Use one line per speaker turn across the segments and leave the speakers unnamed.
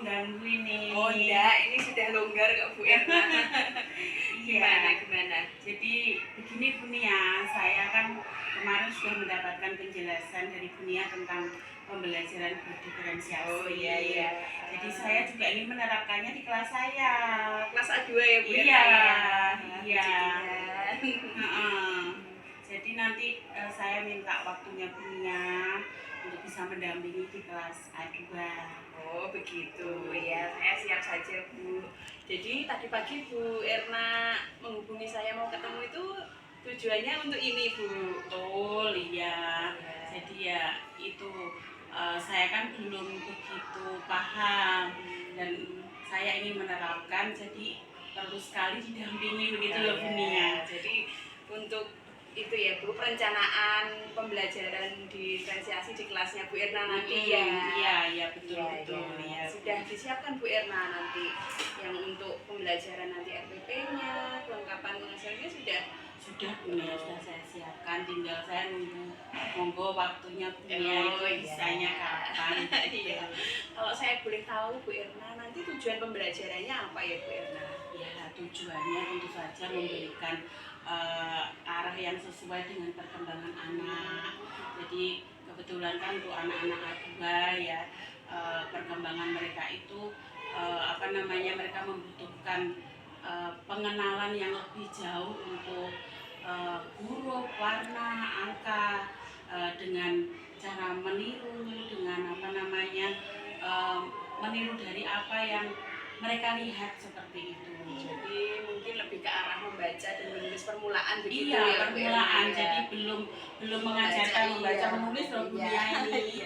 mengganggu ini.
Oh enggak, ini sudah longgar kok Bu Erna. Gimana?
Jadi begini Bu Nia, saya kan kemarin sudah mendapatkan penjelasan dari Bu Nia tentang pembelajaran berdiferensiasi.
Oh iya.
Jadi saya juga ingin menerapkannya di kelas saya.
Kelas A2 ya Bu Erna?
Iya. Jadi nanti saya minta waktunya Bu Nia untuk bisa mendampingi di kelas A2.
Oh begitu ya, saya siap saja Bu. Jadi tadi pagi Bu Erna menghubungi saya mau ketemu itu tujuannya untuk ini Bu.
Betul, iya. Jadi ya itu saya kan belum begitu paham dan saya ingin menerapkan, jadi perlu sekali didampingi begitu loh Bu Nia.
Jadi untuk itu ya Bu, perencanaan pembelajaran diferensiasi di kelasnya Bu Erna nanti ya.
Iya betul.
Ya. Sudah disiapkan Bu Erna nanti yang untuk pembelajaran nanti RPP-nya, kelengkapan mengajarnya sudah
Bu Nia, sudah saya siapkan, tinggal saya nunggu monggo waktunya Bu Nia itu bisanya kapan.
Iya. Kalau saya boleh tahu Bu Erna, nanti tujuan pembelajarannya apa ya Bu Erna?
Ya, tujuannya tentu saja memberikan arah yang sesuai dengan perkembangan anak. Jadi kebetulan kan untuk anak-anak A2 ya, perkembangan mereka itu mereka membutuhkan pengenalan yang lebih jauh untuk huruf, warna, angka, dengan cara meniru, dengan meniru dari apa yang mereka lihat seperti itu.
Jadi mungkin lebih ke arah membaca dan menulis permulaan begitu
ya.
Iya,
permulaan. Jadi belum mengajarkan membaca menulis loh Bu Nia ini.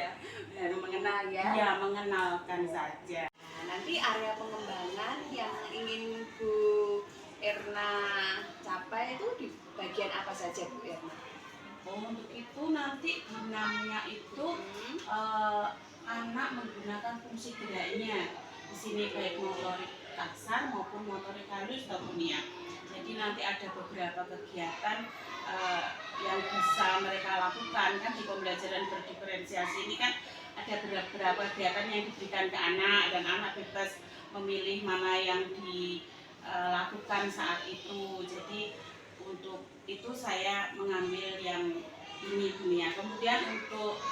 Baru mengenal ya.
Iya, mengenalkan saja.
Nah, nanti area pengembangan yang ingin Bu Erna capai itu di bagian apa saja Bu Erna?
Untuk itu nanti dinamnya itu anak menggunakan fungsi geraknya. Di sini baik motorik kasar maupun motorik halus Bu Nia. Jadi nanti ada beberapa kegiatan yang bisa mereka lakukan kan di pembelajaran berdiferensiasi ini kan ada beberapa kegiatan yang diberikan ke anak dan anak bebas memilih mana yang dilakukan saat itu. Jadi untuk itu saya mengambil yang ini Bu Nia. Kemudian untuk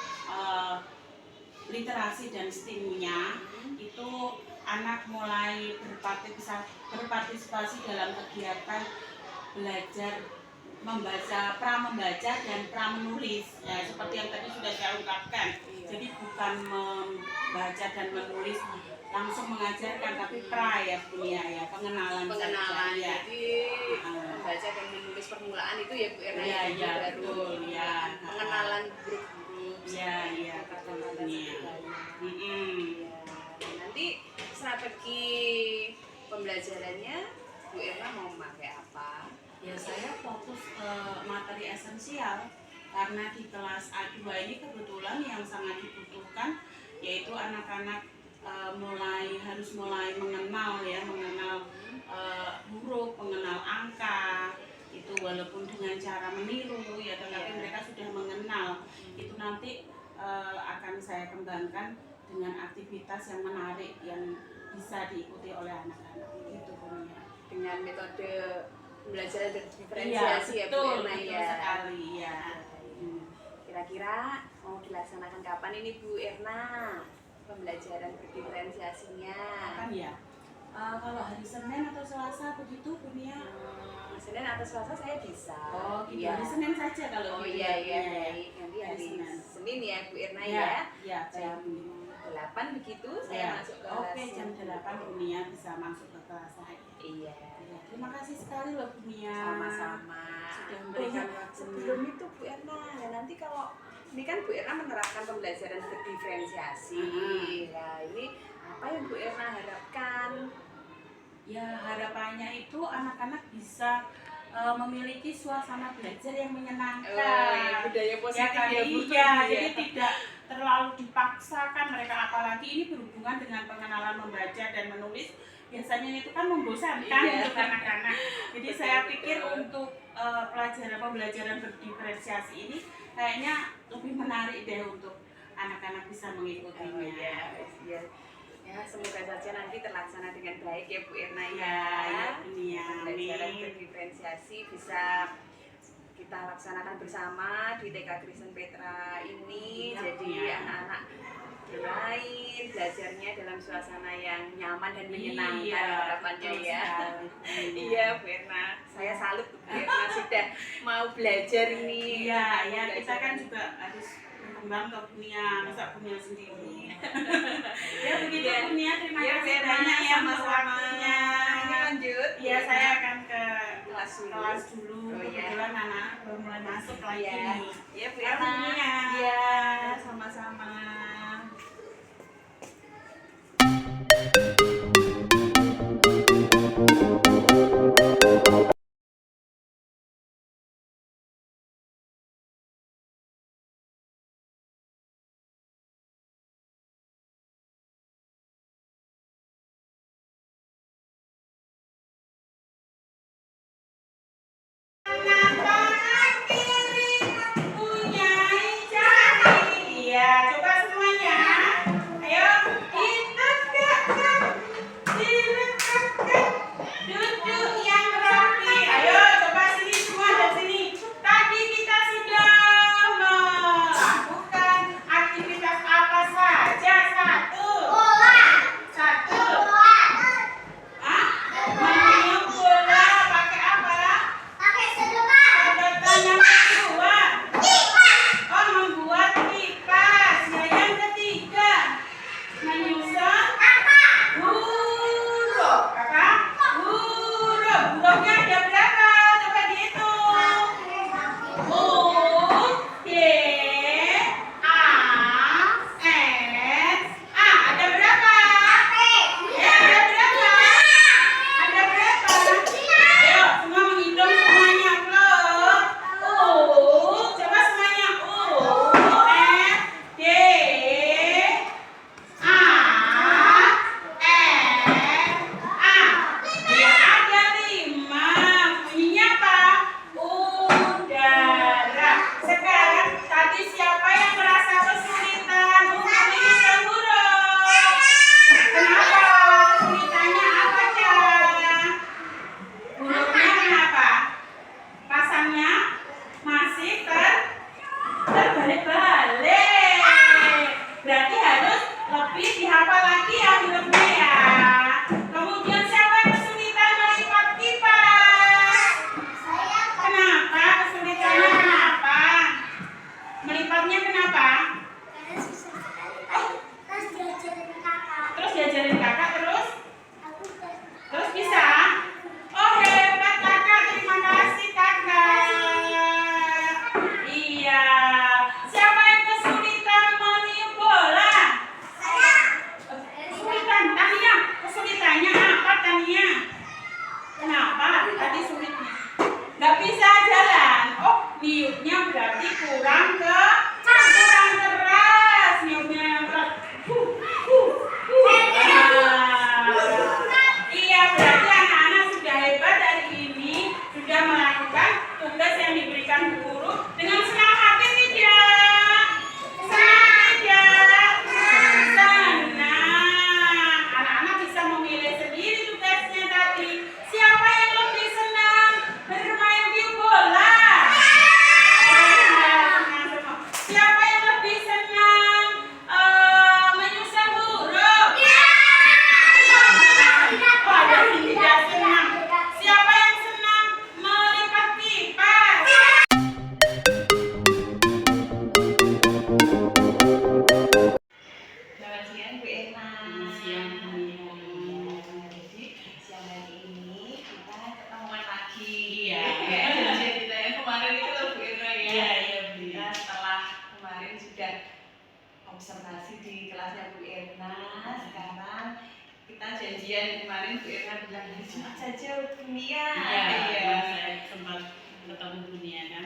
literasi dan STEM-nya itu anak mulai berpartisipasi dalam kegiatan belajar membaca dan menulis ya, seperti yang tadi sudah saya ungkapkan. Jadi bukan membaca dan menulis langsung mengajarkan, tapi ya Bu Nia ya, pengenalan saja, ya.
Jadi membaca dan menulis permulaan itu ya Bu Erna
ya betul ya,
pengenalan grup-grup
ya betul Bu Nia.
Nanti strategi pembelajarannya Bu Erna mau memakai apa?
Ya saya fokus ke materi esensial karena di kelas A2 ini kebetulan yang sangat dibutuhkan yaitu anak-anak harus mulai mengenal huruf, mengenal angka itu, walaupun dengan cara meniru ya, tetapi mereka sudah mengenal. Itu nanti akan saya kembangkan dengan aktivitas yang menarik yang bisa diikuti oleh anak-anak gitu Bu Nia.
Dengan metode belajar diferensiasi ya Bu Erna ya.
Betul sekali ya.
Kira-kira mau dilaksanakan kapan ini Bu Erna pembelajaran berdiferensiasinya?
Kapan ya? Kalau hari Senin atau Selasa begitu Bu Nia?
Senin atau Selasa saya bisa.
Oh gitu, hari Senin saja kalau gitu.
Baik. Nanti hari Senin ya Bu Erna ya. Jam 8 begitu saya masuk ke kelas.
Oke, jam 8 Bu Nia bisa masuk ke kelas saya.
Iya.
Terima kasih sekali loh Bu Nia.
Sama-sama.
Sudah memberikan waktunya.
Sebelum itu Bu Erna, nanti kalau ini kan Bu Erna menerapkan pembelajaran berdiferensiasi. Ya, ini apa yang Bu Erna harapkan?
Ya, harapannya itu anak-anak bisa memiliki suasana belajar yang menyenangkan.
Budaya positif ya Bu.
Jadi tidak terlalu dipaksakan mereka, apalagi ini berhubungan dengan pengenalan membaca dan menulis. Biasanya itu kan membosankan untuk anak-anak. Jadi saya pikir untuk pembelajaran berdiferensiasi ini kayaknya lebih menarik deh untuk anak-anak bisa mengikutinya.
Ya Ya, semoga saja nanti terlaksana dengan baik ya Bu Erna
Ya, ya, ya,
Pembelajaran
amin.
berdiferensiasi bisa kita laksanakan bersama di TK Kristen Petra ini.
Ya,
Jadi
ya.
anak-anak bermain, belajarnya dalam suasana yang nyaman dan menyenangkan
Iya,
harapannya
betul
ya.
sekali.
Iya Bu Erna, saya salut Bu Erna sudah mau belajar ini.
Iya,
tentang
ya kita kan
pembelajaran.
juga harus berkembang ke dunia, masa punya sendiri. Ya begitu
Iya.
Bunia, terima
Iya, Bu
kasih
Erna,
banyak ya untuk
sama-sama.
waktunya.
Ini lanjut.
Iya, saya akan ke
Kelas dulu.
kelas dulu.
Oh, iya.
Kebetulan anak belum mulai masuk lagi
Iya.
nih.
Iya Bu
Halo,
Erna.
Bunia.
Iya, sama-sama.
Tangan kiri mempunyai jari. Iya, coba semuanya. Ayo, ditegakkan, dilekatkan, duduk yang rapi. Ayo, coba sini semua dari sini. Tadi kita sudah melakukan aktivitas apa saja? Satu. Hah? Meniup bola pakai apa? Sedotan yang kedua. Oh, membuat kipas. Ya, yang ketiga. Menyusun huruf. Apa? Huruf. Hurufnya ada berapa? Coba dihitung. U, D, A, S, A. Ada berapa? Ya, ada berapa? Ada berapa? Ayo, semua menghitung semuanya, bro. Coba semuanya. F, D, A, F, A. Ya, ada 5. Bunyinya apa? Udara. Sekarang, tadi siapa yang merasa kesulitan untuk menyusun huruf? Kenapa? Kesulitannya apa, Cak? Hurufnya kenapa? Pasangnya masih terbalik-balik. Berarti harus lebih dihafal lagi ya hurufnya ya. Kemudian siapa yang kesulitan melipat kipas? Kenapa? Kesulitannya kenapa? Melipatnya kenapa? Terus diajarin kakak terus bisa? Oh hebat kakak, terima kasih kakak. Iya. Siapa yang kesulitan meniup bola? Kesulitan, Tania. Kesulitannya apa Tania? Kenapa? Tadi sulitnya. Nggak bisa jalan. Oh, niupnya berarti kurang keras. Niupnya yang keras. Iya, berarti anak-anak sudah hebat hari ini, sudah melakukan tugas yang diberikan guru dengan senang hati tidak? Senang tidak? Senang. Anak-anak bisa memilih sendiri tugasnya tadi. Siapa yang lebih senang bermain di bola? Senang semua. Siapa yang lebih senang menyusun huruf? Oh, ada yang tidak senang. Siapa yang senang melipat kipas?
Selamat siang Bu Erna.
Selamat siang, Bu Erna.
Jadi siang hari ini kita ketemuan lagi.
Iya.
Jadi kita yang kemarin itu loh Bu Erna ya.
Iya, Bu.
Kita setelah kemarin sudah observasi di kelasnya Bu Erna. Sekarang kita janjian kemarin Bu Erna bilang hari Jumat saja dunia.
Iya, saya sempat ketemu Bunia kan.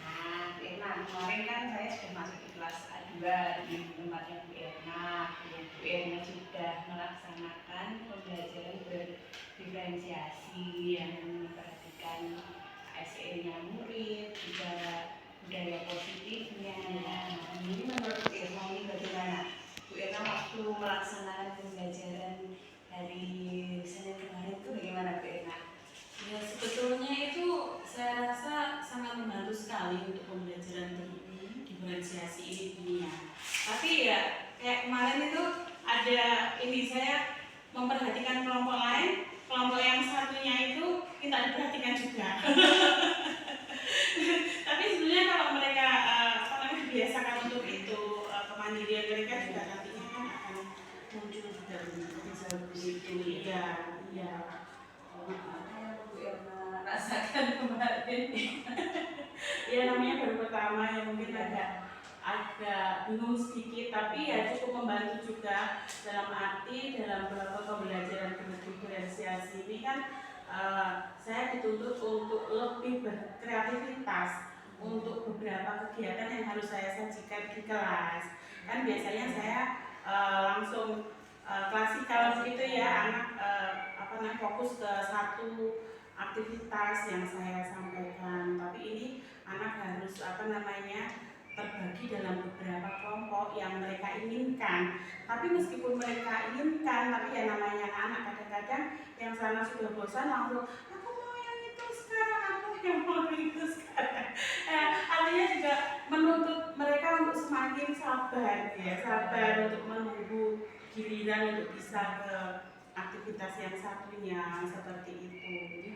Nah, Bu Erna, kemarin kan saya sudah masuk di kelas A2 di tempatnya Bu Erna. Bu Erna sudah melaksanakan pembelajaran berdiferensiasi yang memperhatikan ASE-nya murid, juga budaya positifnya. Nah, ini menurut Bu Erna ini bagaimana? Bu melaksanakan pembelajaran hari Senin kemarin itu bagaimana Bu Erna?
Ya sebetulnya itu saya rasa sangat membantu sekali untuk pembelajaran diferensiasi ini dunia. Tapi ya kayak kemarin itu ada ini saya memperhatikan kelompok lain, kelompok yang satunya itu minta diperhatikan juga. Tapi sebenarnya kalau mereka dibiasakan untuk itu kemandirian mereka juga nantinya kan akan muncul dari bisa begitu ya.
Bu Erna rasakan kemarin.
Ya namanya baru pertama ya mungkin agak bingung sedikit, tapi ya cukup membantu juga dalam arti dalam beberapa pembelajaran diferensiasi ini kan saya dituntut untuk lebih berkreativitas untuk beberapa kegiatan yang harus saya sajikan di kelas. Kan biasanya saya langsung klasikal begitu ya, anak fokus ke satu aktivitas yang saya sampaikan. Tapi ini anak harus terbagi dalam beberapa kelompok yang mereka inginkan. Tapi meskipun mereka inginkan, tapi ya namanya anak kadang-kadang yang sana sudah bosan langsung aku mau yang itu sekarang, aku yang mau itu sekarang. Artinya juga menuntut mereka untuk semakin sabar ya, sabar untuk menunggu giliran untuk bisa ke aktivitas yang satunya seperti itu.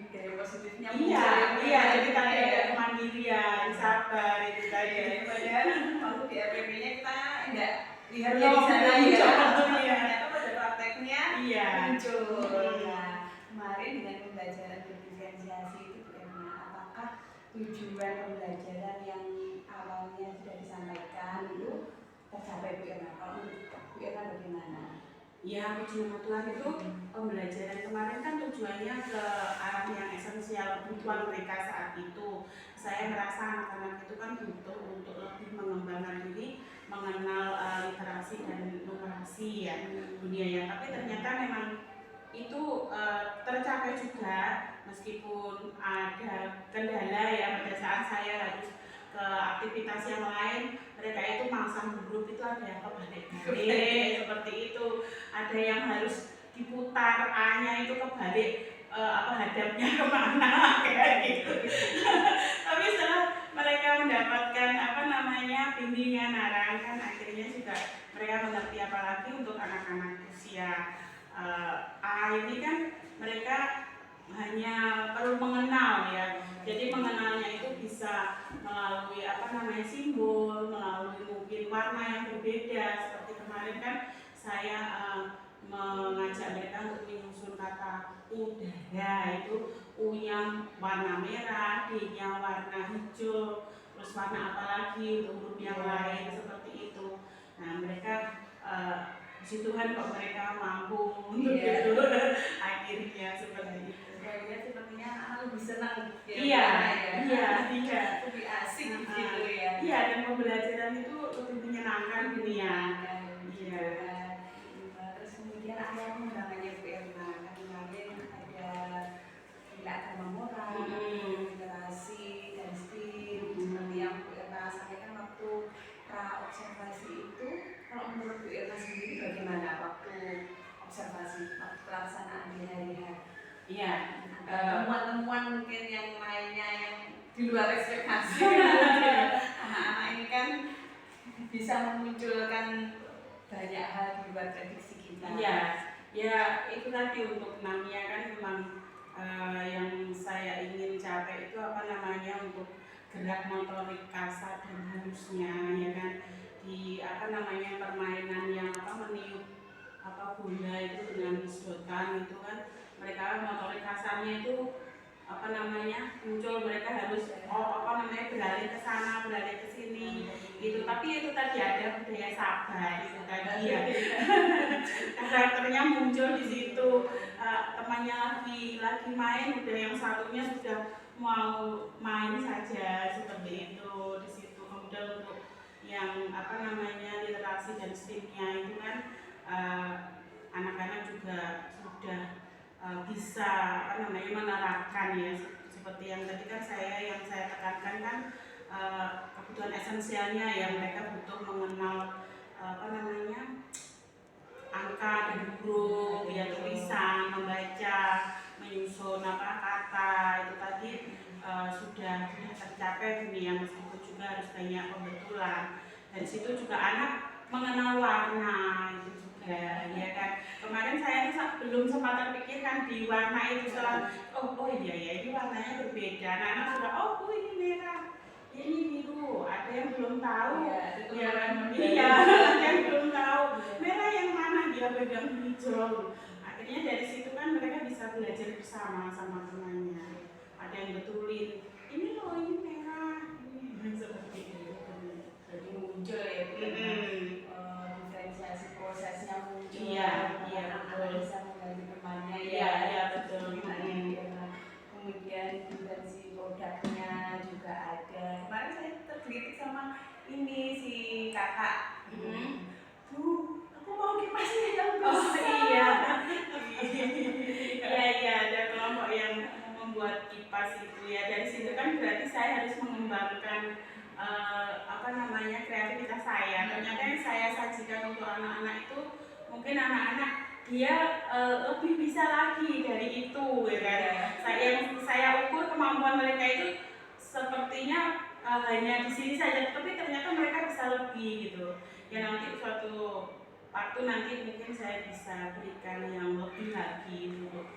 Dari positifnya
iya jadi tadi ada kemandirian, sabar itu tadi.
Padahal waktu di RPP-nya kita enggak lihatnya di sana ya. Ternyata pada prakteknya muncul. Nah, kemarin dengan pembelajaran berdiferensiasi itu Bu Erna, apakah tujuan pembelajaran yang awalnya sudah disampaikan itu tercapai Bu Erna? Kalau menurut Bu Erna bagaimana?
Ya, puji nama Tuhan itu pembelajaran kemarin kan tujuannya ke arah yang esensial kebutuhan mereka saat itu. Saya merasa anak-anak itu kan butuh untuk lebih mengembangkan diri, mengenal literasi dan numerasi ya dunia ya. Tapi ternyata memang itu tercapai juga meskipun ada kendala ya pada saat saya harus ke aktivitas yang lain. Mereka itu masang huruf itu ada yang kebalik-balik seperti itu, ada yang harus diputar A-nya itu kebalik hadapnya kemana kayak gitu. Tapi setelah mereka mendapatkan bimbingan arang kan akhirnya juga mereka mengerti, apalagi untuk anak-anak usia A ini kan mereka hanya perlu mengenal ya. Jadi mengenalnya itu bisa melalui simbol, melalui mungkin warna yang berbeda. Seperti kemarin kan saya mengajak mereka untuk menyusun kata udara, itu U-nya warna merah, D-nya warna hijau, terus warna apa lagi untuk huruf yang lain seperti itu. Nah mereka puji Tuhan kok mereka mampu untuk itu akhirnya seperti itu.
Kayaknya sepertinya anak lebih senang
Iya,
lebih asik gitu ya.
Iya, dan pembelajaran itu lebih menyenangkan dunia. Iya.
Terus kemudian ada pengembangannya Bu Erna, kemarin ada nilai agama moral, literasi dan STEAM seperti yang Bu Erna sampaikan waktu observasi itu. Kalau menurut Bu Erna sendiri bagaimana waktu observasi, waktu pelaksanaan di hari-hari?
Iya,
temuan-temuan mungkin yang lainnya yang di luar ekspektasi. Anak-anak ini kan bisa memunculkan banyak hal di luar prediksi kita.
Iya, ya itu tadi untuk namanya kan memang yang saya ingin capai itu untuk gerak motorik kasar dan halusnya ya kan, di permainan yang meniup bola itu dengan sedotan itu kan, mereka motorik kasarnya itu muncul, mereka harus beralih ke sana, beralih ke sini gitu. Tapi itu tadi ada budaya sabar itu tadi ya. Karakternya muncul di situ. Temannya lagi main, udah yang satunya sudah mau main saja seperti itu di situ. Kemudian untuk yang literasi dan STEAM-nya itu kan anak-anak juga sudah bisa menerapkan ya, seperti yang tadi kan saya tekankan kan kebutuhan esensialnya ya, mereka butuh mengenal angka tercapai dunia, meskipun juga harus banyak pembetulan. Dari situ juga anak mengenal warna itu juga, ya kan. Kemarin saya tuh belum sempat terpikirkan di warna itu, setelah oh iya ya, ini warnanya berbeda. Anak-anak sudah oh ini merah, ya ini biru. Ada yang belum tahu, ya kan? Iya, ada yang belum tahu merah yang mana, dia pegang hijau. Akhirnya dari situ kan mereka bisa belajar bersama sama temannya. Ada yang betulin, ini loh ini merah, ini seperti itu.
Jadi muncul ya diferensiasi prosesnya muncul.
Iya betul.
Bisa membantu temannya
Iya betul.
Kemudian diferensi produknya juga ada. Kemarin saya tergelitik sama ini si kakak. Bu, aku mau kipas yang besar.
Iya, ada kelompok yang membuat kipas itu ya. Dari situ kan berarti saya harus mengembangkan kreativitas saya. Ternyata yang saya sajikan untuk anak-anak itu mungkin anak-anak dia lebih bisa lagi dari itu, ya kan. Saya ukur kemampuan mereka itu sepertinya hanya di sini saja, tapi ternyata mereka bisa lebih gitu. Ya nanti suatu waktu nanti mungkin saya bisa berikan yang lebih lagi untuk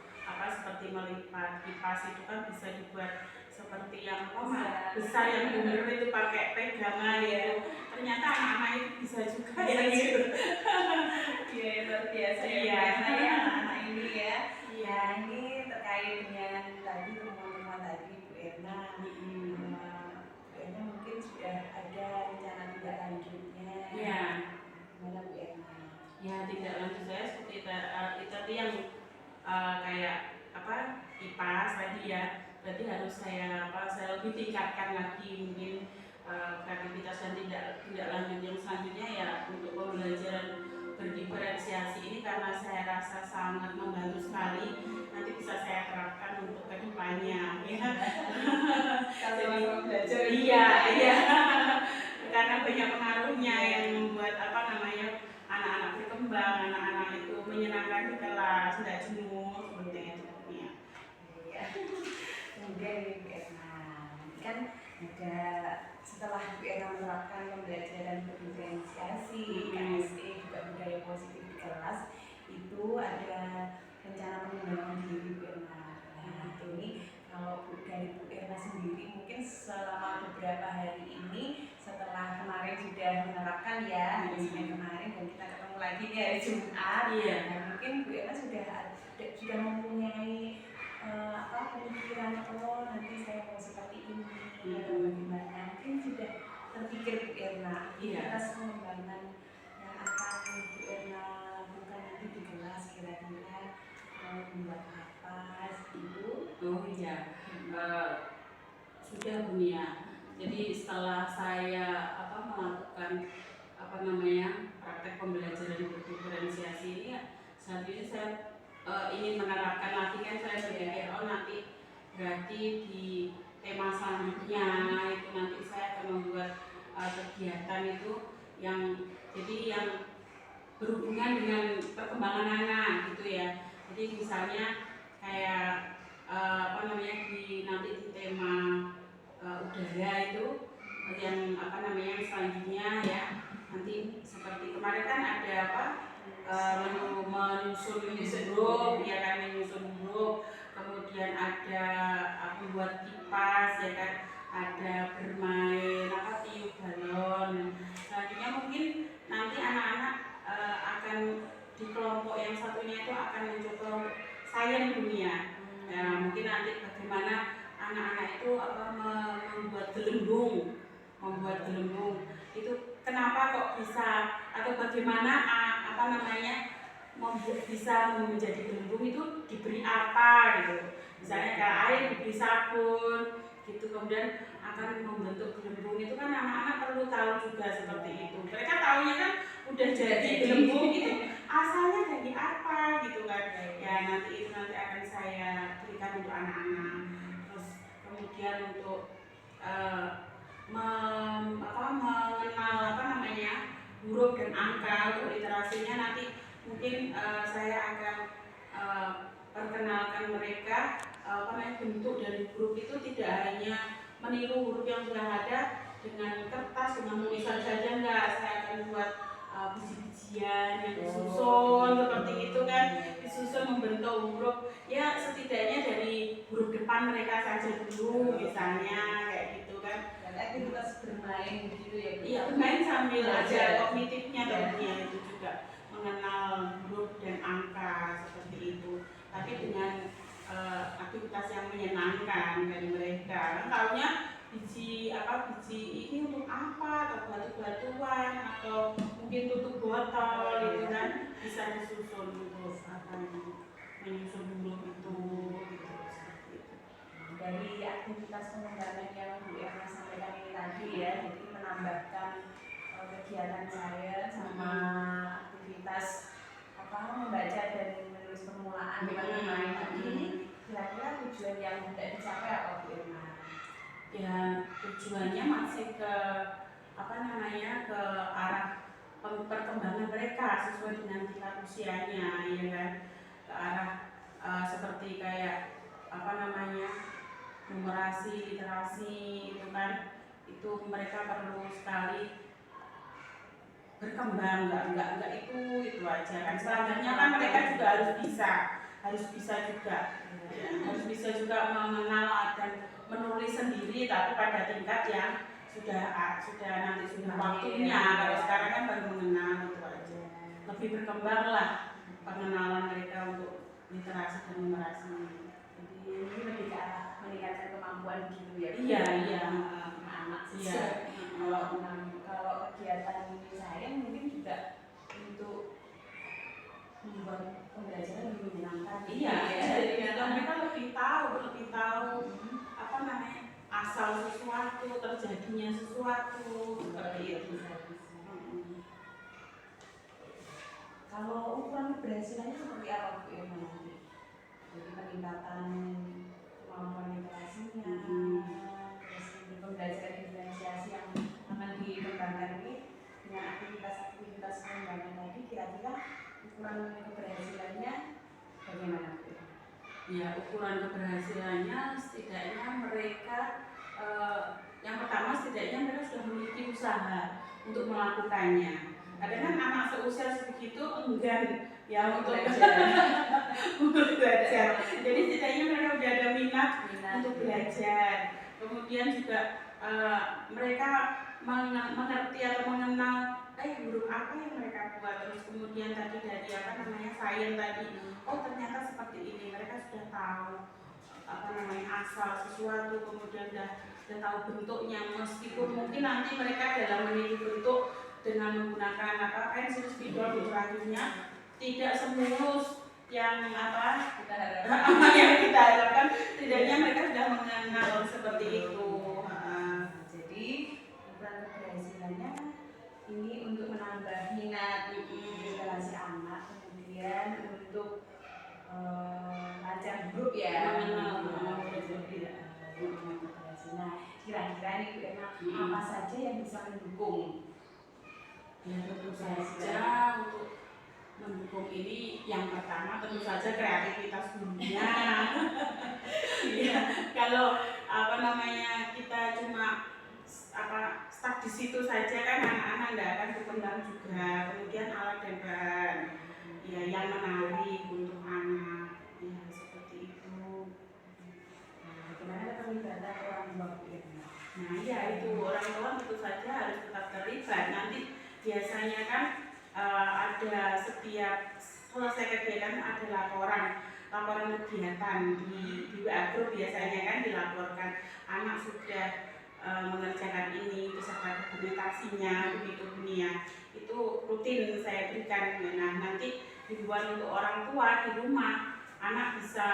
seperti melipat kipas itu kan bisa dibuat seperti yang besar yang bener itu pakai pegangan ya. Ternyata anak-anak itu bisa juga ya gitu.
Iya luar biasa ya anak-anak ini ya. Iya ini terkait dengan tadi teman-teman tadi Bu Erna. Bu Erna mungkin sudah ada rencana tidak lanjutnya.
Iya.
Gimana Bu Erna?
Ya tidak lanjut saya seperti tadi yang kayak kipas tadi ya. Berarti harus saya lebih tingkatkan lagi mungkin kreativitas dan tidak lanjut yang selanjutnya ya untuk pembelajaran berdiferensiasi ini, karena saya rasa sangat membantu sekali, nanti bisa saya terapkan untuk kedepannya ya.
Kalau belajar
iya karena banyak pengaruhnya yang membuat anak-anak berkembang, anak-anak itu menyenangkan di kelas, tidak jenuh seperti itu ya.
Kemudian ini Bu Erna, kan ada setelah Bu Erna menerapkan pembelajaran berdiferensiasi, KSE juga budaya positif di kelas, itu ada rencana pengembangan diri Bu Erna. Nah ini kalau dari Bu Erna sendiri mungkin selama beberapa hari ini setelah kemarin sudah menerapkan ya hari Senin kemarin dan kita ketemu lagi di hari Jumat, nah mungkin Bu Erna sudah mempunyai pemikiran nanti saya mau seperti ini atau bagaimana, mungkin sudah terpikir Bu Erna atas pengembangan yang akan Bu Erna lakukan nanti di kelas, kira-kira mau membuat apa itu?
Oh iya, sudah Bu Nia. Jadi setelah saya melakukan praktek pembelajaran berdiferensiasi ini ya, saat ini saya ingin menerapkan lagi, kan saya berpikir nanti berarti di tema selanjutnya itu nanti saya akan membuat kegiatan itu yang berhubungan dengan perkembangan anak gitu ya. Jadi misalnya kayak nanti di tema udara itu yang selanjutnya ya, nanti seperti kemarin kan ada menyusun huruf ya kan, menyusun huruf, kemudian ada membuat kipas ya kan, ada bermain tiup balon. Selanjutnya mungkin nanti anak-anak akan di kelompok yang satunya itu akan mencoba sains dunia. Ya, mungkin nanti bagaimana anak-anak itu membuat gelembung itu kenapa kok bisa, atau bagaimana bisa menjadi gelembung itu diberi apa gitu, misalnya kayak air diberi sabun gitu, kemudian akan membentuk gelembung itu kan anak-anak perlu tahu juga seperti itu. Mereka tahunya kan udah jadi gelembung itu asalnya dari apa gitu kan ya, nanti akan saya berikan untuk anak-anak. Terus kemudian untuk mengenal huruf dan angka untuk literasinya, nanti mungkin saya akan perkenalkan mereka bentuk dari huruf itu tidak hanya meniru huruf yang sudah ada dengan kertas, dengan tulisan saja enggak. Saya akan buat biji-bijian yang disusun seperti itu kan, disusun membentuk huruf ya, setidaknya dari huruf depan mereka saja dulu misalnya kayak gitu kan.
Dan aktivitas bermain gitu ya Bu?
Iya, bermain sambil ada kognitifnya tentunya, itu juga mengenal huruf dan angka seperti itu, tapi dengan aktivitas yang menyenangkan dari mereka. Kan taunya biji ini untuk apa, atau batu-batuan, atau mungkin tutup botol gitu kan, bisa disusun untuk menyusun huruf itu gitu, seperti itu.
Dari aktivitas pengembangan yang Bu Erna sampaikan ini tadi ya, jadi menambahkan kegiatan saya sama aktivitas membaca dan menulis permulaan bermain tadi, kira-kira tujuan yang hendak dicapai apa Bu Erna?
Ya, tujuannya masih ke ke arah perkembangan mereka sesuai dengan tingkat usianya, ya kan, ke arah seperti kayak numerasi, literasi itu kan, itu mereka perlu sekali berkembang, enggak itu aja kan. Selanjutnya kan mereka juga harus bisa juga ya, harus bisa juga mengenal dan menulis sendiri, tapi pada tingkat yang sudah waktunya. Kalau sekarang kan baru mengenal, itu aja. Lebih berkembang lah pengenalan mereka untuk literasi dan numerasi.
Jadi ini lebih ke arah meningkatkan kemampuan gitu ya.
Iya.
Anak
Iya.
Kalau kegiatan ini saya mungkin juga untuk membuat pembelajaran lebih menyenangkan.
Iya. Jadi mereka lebih tahu asal sesuatu, terjadinya sesuatu seperti itu.
Kalau ukuran keberhasilannya seperti apa Bu Irma nanti? Jadi peningkatan kemampuan literasinya, terus pembelajaran diferensiasi yang akan dikembangkan ini dengan aktivitas-aktivitas pengembangan tadi, kira-kira ukuran keberhasilannya bagaimana Bu?
Ya, ukuran keberhasilannya setidaknya mereka yang pertama setidaknya mereka sudah memiliki usaha untuk melakukannya. Kadang kan anak seusia sebegitu enggan ya untuk belajar. Jadi setidaknya mereka sudah ada minat untuk belajar. Kemudian juga mereka mengerti atau mengenal huruf apa yang mereka buat. Terus kemudian tadi dari sains tadi, oh ternyata seperti ini, mereka sudah tahu asal sesuatu, kemudian sudah tahu bentuknya, meskipun mungkin nanti mereka dalam meniru bentuk dengan menggunakan pensil spidol di terakhirnya tidak semulus yang kita harapkan, setidaknya mereka sudah mengenal seperti itu.
Jadi ukuran keberhasilannya ini untuk menambah minat literasi anak, kemudian untuk lancar grup ya, Nah, kira-kira nih Bu Erna, apa saja yang bisa mendukung?
Ya, tentu saja untuk mendukung ini yang pertama tentu saja kreativitas gurunya. Ya, kalau kita cuma stuck di situ saja kan anak-anak tidak akan berkembang juga. Kemudian alat dan bahan ya yang menarik untuk anak, ya seperti itu.
Bagaimana pelibatan orang tua Bu Erna?
Nah ya itu, orang tua tentu saja harus tetap terlibat. Nanti biasanya kan ada setiap selesai kegiatan ada laporan kegiatan di WA Group, biasanya kan dilaporkan anak sudah mengerjakan ini beserta dokumentasinya begitu dunia, itu rutin saya berikan. Nah nanti dibuat untuk orang tua di rumah, anak bisa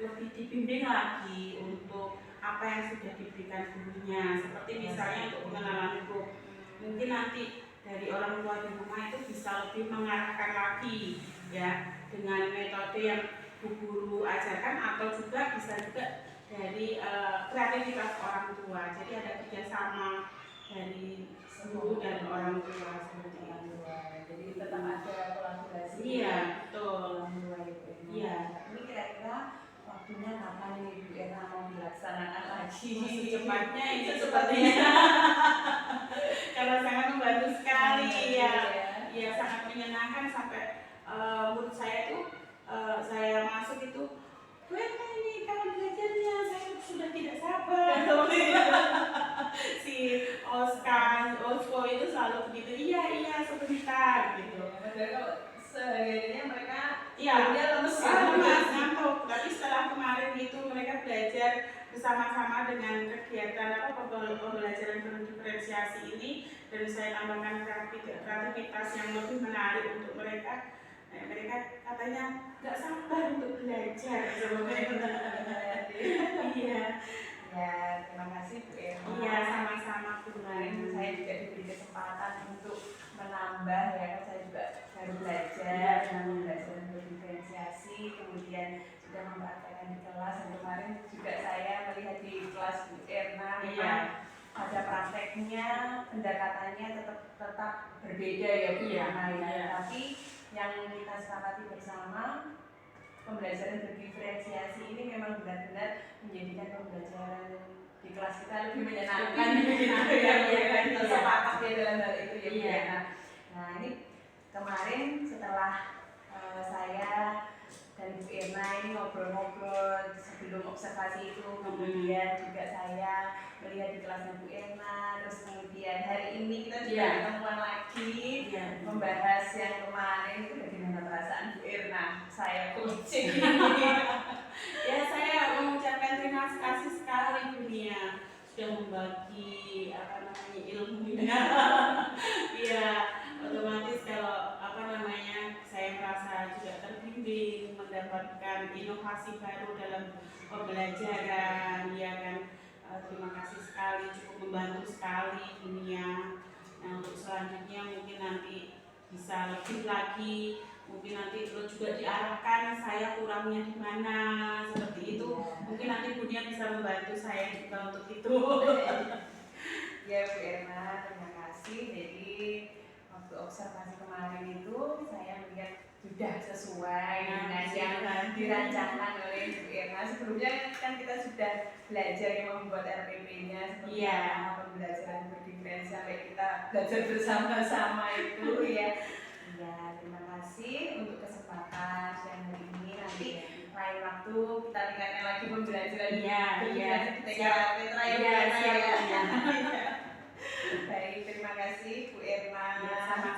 lebih dibimbing lagi untuk apa yang sudah diberikan gurunya, seperti misalnya untuk pengenalan grup, mungkin nanti dari orang tua di rumah itu bisa lebih mengarahkan lagi ya dengan metode yang bu guru ajarkan, atau juga bisa juga dari kreativitas orang tua. Jadi ada kerjasama dari guru dan orang tua seperti itu.
Jadi tetap ada kolaborasi.
Iya, betul.
Orang tua itu.
Iya.
Ini kira-kira waktunya kapan ini Bu Erna mau dilaksanakan lagi lagi.
Secepatnya ini
Secepatnya.
sepertinya karena sangat membantu sekali ya.
Iya.
Iya, sangat menyenangkan sampai menurut saya tuh saya masuk itu, "Wena ini kawan belajarnya, saya sudah tidak sabar." Si Osko itu selalu begitu, "Iya, sebentar," gitu.
Padahal kalau sehari-harinya mereka
Iya,
dia lemes
lemas, ngantuk. Tapi setelah kemarin itu mereka belajar bersama-sama dengan kegiatan pembelajaran berdiferensiasi ini, dan saya tambahkan kreativitas yang lebih menarik untuk mereka. Mereka katanya nggak sabar untuk belajar. Iya.
Ya, terima kasih Bu Irma.
Iya, sama-sama Bu.
Kemarin saya juga diberi kesempatan untuk menambah ya, kan saya juga baru belajar dengan pembelajaran berdiferensiasi, kemudian sudah mempraktekkan di kelas, dan kemarin juga saya melihat di kelas Bu Irma memang ada prakteknya, pendekatannya tetap berbeda ya Bu Irma ya. Tapi yang kita sepakati bersama, pembelajaran berdiferensiasi ini memang benar-benar menjadikan pembelajaran di kelas kita lebih menyenangkan gitu ya, kita sepakat ya dalam hal itu ya Bu ya. Nah ini kemarin setelah saya dan Bu Irna ini ngobrol-ngobrol sebelum observasi itu, kemudian juga saya melihat di kelasnya Bu Irna, terus kemudian hari ini kita juga ketemuan lagi membahas yang kemarin itu. Bagaimana perasaan Bu Irna? Saya coaching.
Ya, saya mengucapkan terima kasih sekali Bu Nia sudah membagi ilmunya. Iya, otomatis kalau saya merasa juga terbimbing, mendapatkan inovasi baru dalam pembelajaran, ya kan. Terima kasih sekali, cukup membantu sekali Bu Nia. Nah, untuk selanjutnya mungkin nanti bisa lebih lagi, mungkin nanti juga diarahkan saya kurangnya di mana, seperti itu. Mungkin nanti Bu Nia bisa membantu saya juga untuk itu.
Ya Bu Irma, terima kasih. Jadi waktu observasi kemarin itu saya melihat sudah sesuai dengan yang dirancangkan oleh Bu Irna. Sebelumnya kan kita sudah belajar yang membuat RPP-nya seperti apa pembelajaran berdiferensiasi, sampai kita belajar bersama-sama itu ya. Ya, terima kasih untuk kesempatan siang hari ini. Nanti lain waktu kita tingkatkan lagi pembelajaran berdiferensiasi di TKP ya. Baik, terima kasih Bu Irma.
Sama